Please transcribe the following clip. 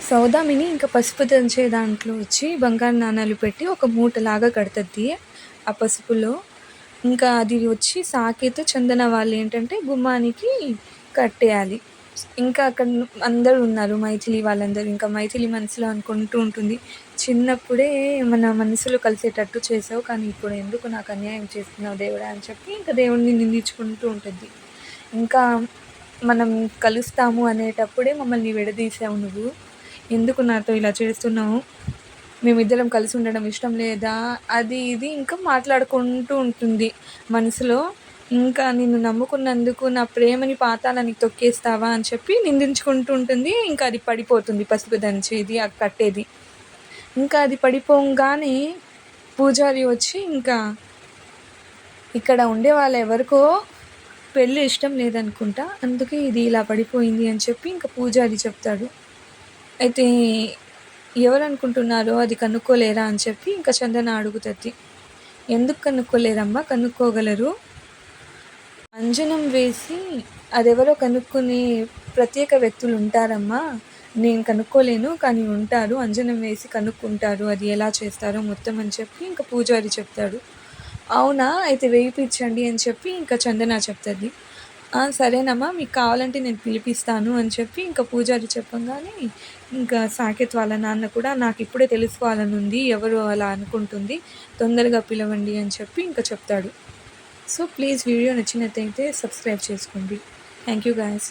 సౌదామిని ఇంకా పసుపు దంచే దాంట్లో వచ్చి బంగారు నాణాలు పెట్టి ఒక మూటలాగా కడుతుంది ఆ పసుపులో. ఇంకా అది వచ్చి సాకేతో చందన వాళ్ళు ఏంటంటే గుమ్మానికి కట్టేయాలి. ఇంకా అక్కడ అందరూ ఉన్నారు మైథిలి వాళ్ళందరూ. ఇంకా మైథిలి మనసులో అనుకుంటూ ఉంటుంది, చిన్నప్పుడే మన మనసులో కలిసేటట్టు చేసావు, కానీ ఇప్పుడు ఎందుకు నాకు అన్యాయం చేస్తున్నావు దేవుడా అని చెప్పి ఇంకా దేవుడిని నిందించుకుంటూ ఉంటుంది. ఇంకా మనం కలుస్తాము అనేటప్పుడే మమ్మల్ని విడదీసావు నువ్వు, ఎందుకు నాతో ఇలా చేస్తున్నావు, మేమిద్దరం కలిసి ఉండడం ఇష్టం లేదా, అది ఇది ఇంకా మాట్లాడుకుంటూ ఉంటుంది మనసులో. ఇంకా నిన్ను నమ్ముకున్నందుకు నా ప్రేమని పాతాళానికి తొక్కేస్తావా అని చెప్పి నిందించుకుంటూ ఉంటుంది. ఇంకా అది పడిపోతుంది పసుపు దంచేది ఆ కట్టేది. ఇంకా అది పడిపోగానే పూజారి వచ్చి ఇంకా ఇక్కడ ఉండే వాళ్ళు ఎవరికో పెళ్ళి ఇష్టం లేదనుకుంటా, అందుకే ఇది ఇలా పడిపోయింది అని చెప్పి ఇంకా పూజారి చెప్తాడు. అయితే ఎవరు అనుకుంటున్నారో అది కనుక్కోలేరా అని చెప్పి ఇంకా చందన అడుగుతుంది. ఎందుకు కనుక్కోలేరమ్మా, కనుక్కోగలరు, అంజనం వేసి అదెవరో కనుక్కునే ప్రత్యేక వ్యక్తులు ఉంటారమ్మా, నేను కనుక్కోలేను కానీ ఉంటారు, అంజనం వేసి కనుక్కుంటారు, అది ఎలా చేస్తారో మొత్తం అని చెప్పి ఇంకా పూజారి చెప్తాడు. అవునా, అయితే వేయిపించండి అని చెప్పి ఇంకా చందన చెప్తుంది. సరేనమ్మా, మీకు కావాలంటే నేను పిలిపిస్తాను అని చెప్పి ఇంకా పూజారి చెప్పగానే ఇంకా సాకేత్ వాళ్ళ నాన్న కూడా నాకు ఇప్పుడే తెలుసుకోవాలని ఉంది ఎవరు అలా అనుకుంటుంది, తొందరగా పిలవండి అని చెప్పి ఇంకా చెప్తాడు. సో ప్లీజ్ వీడియో నచ్చినట్టయితే సబ్స్క్రైబ్ చేసుకోండి. Thank you guys.